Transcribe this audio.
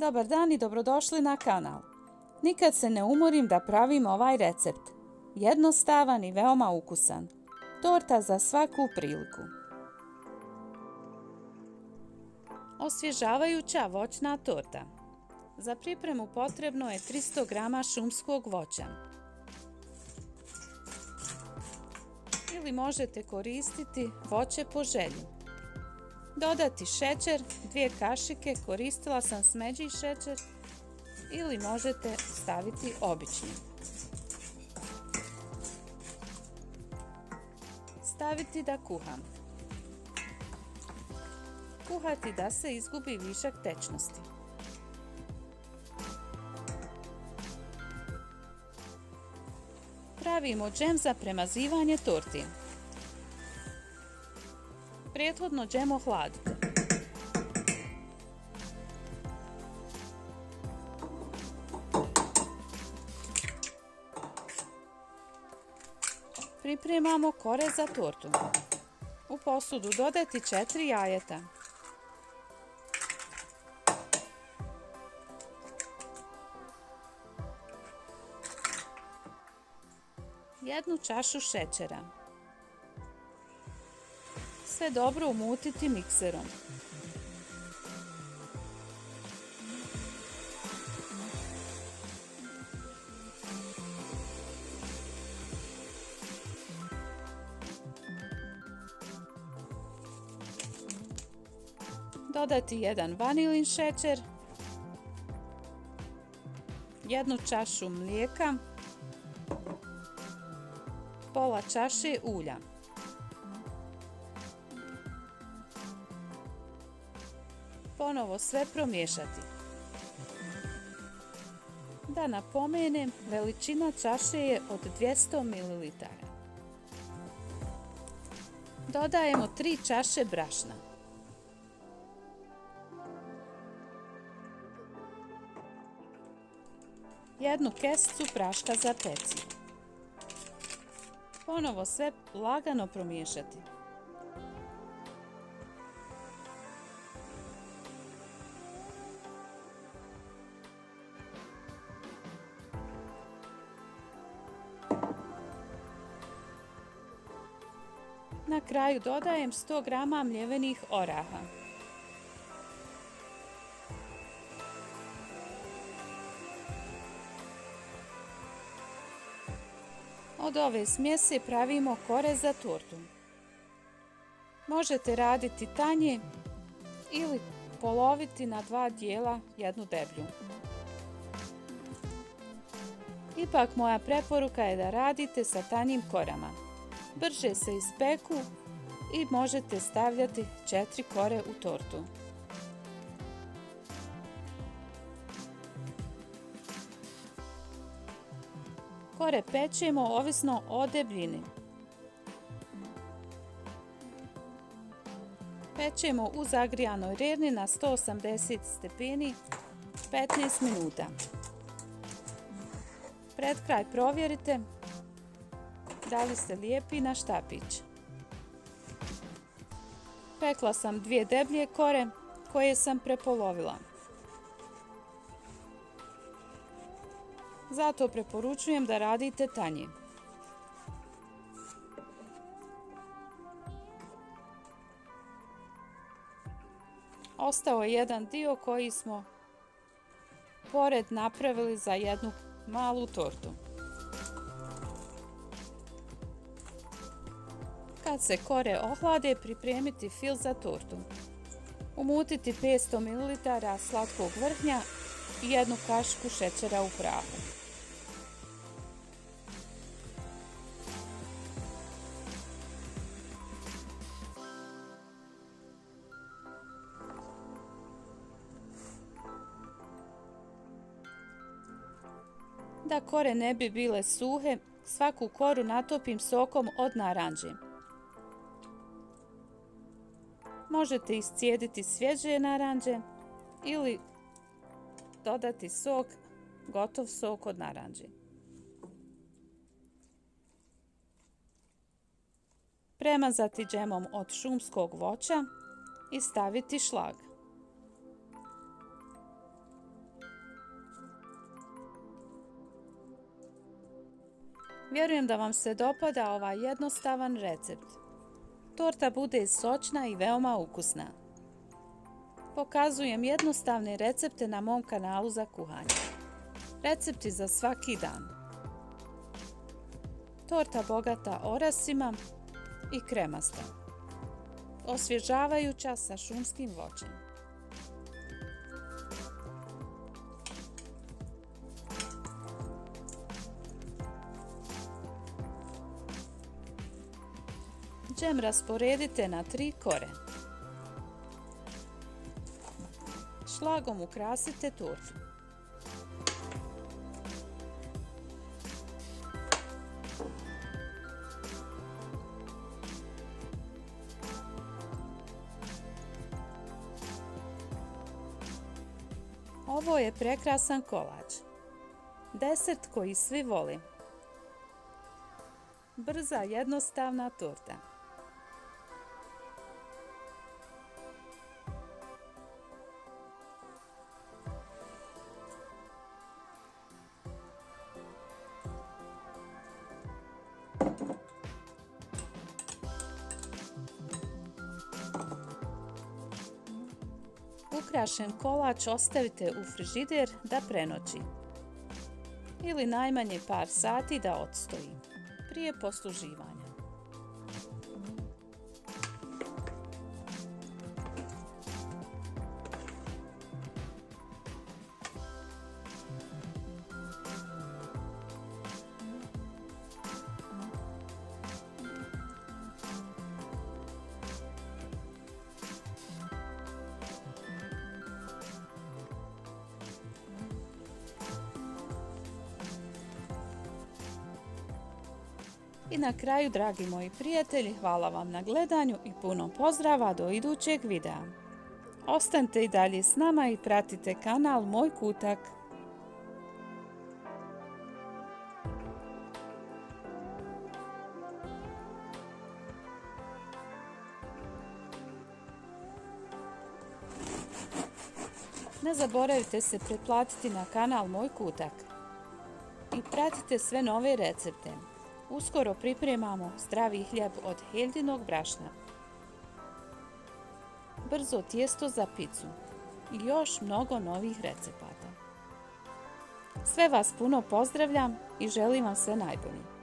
Dobar dan i dobrodošli na kanal. Nikad se ne umorim da pravim ovaj recept. Jednostavan i veoma ukusan. Torta za svaku priliku. Osvježavajuća voćna torta. Za pripremu potrebno je 300 g šumskog voća. Ili možete koristiti voće po želji. Dodati šećer, 2 kašike, koristila sam smeđi šećer ili možete staviti obični. Staviti da kuha. Kuhati da se izgubi višak tečnosti. Pravimo džem za premazivanje torti. Prethodno džem ohladite. Pripremamo kore za tortu. U posudu dodati 4 jajeta. Jednu čašu šećera. Sve dobro umutiti mikserom. Dodati 1 vanilin šećer, 1 čašu mlijeka, pola čaše ulja. Ponovo sve promiješati. Da napomenem, veličina čaše je od 200 ml. Dodajemo 3 čaše brašna. Jednu kesicu praška za pecivo. Ponovo sve lagano promiješati. Na kraju dodajem 100 g mljevenih oraha. Od ove smjese pravimo kore za tortu. Možete raditi tanje ili poloviti na 2 dijela jednu deblju. Ipak moja preporuka je da radite sa tanjim korama. Brže se ispeku i možete stavljati 4 kore u tortu. Kore pečemo ovisno o debljini. Pečemo u zagrijanoj rerni na 180 stepeni 15 minuta. Pred kraj provjerite da li se lijepi na štapić. Pekla sam 2 deblje kore koje sam prepolovila. Zato preporučujem da radite tanje. Ostao je jedan dio koji smo pored napravili za jednu malu tortu. Kad se kore ohlade, pripremiti fil za tortu. Umutiti 500 ml slatkog vrhnja i 1 kašiku šećera u prahu. Da kore ne bi bile suhe, svaku koru natopim sokom od naranđe. Možete iscijediti svježe naranđe ili dodati sok, gotov sok od naranđe. Premazati džemom od šumskog voća i staviti šlag. Vjerujem da vam se dopada ovaj jednostavan recept. Torta bude sočna i veoma ukusna. Pokazujem jednostavne recepte na mom kanalu za kuhanje. Recepti za svaki dan. Torta bogata orasima i kremasta. Osvježavajuća sa šumskim voćem. Džem rasporedite na 3 kore. Šlagom ukrasite tortu. Ovo je prekrasan kolač. Desert koji svi vole. Brza, jednostavna torta. Ukrašen kolač ostavite u frižider da prenoći ili najmanje par sati da odstoji prije posluživanja. I na kraju, dragi moji prijatelji, hvala vam na gledanju i puno pozdrava do idućeg videa. Ostanite i dalje s nama i pratite kanal Moj kutak. Ne zaboravite se pretplatiti na kanal Moj kutak i pratite sve nove recepte. Uskoro pripremamo zdravi hljeb od heldinog brašna, brzo tijesto za picu i još mnogo novih recepata. Sve vas puno pozdravljam i želim vam sve najbolje.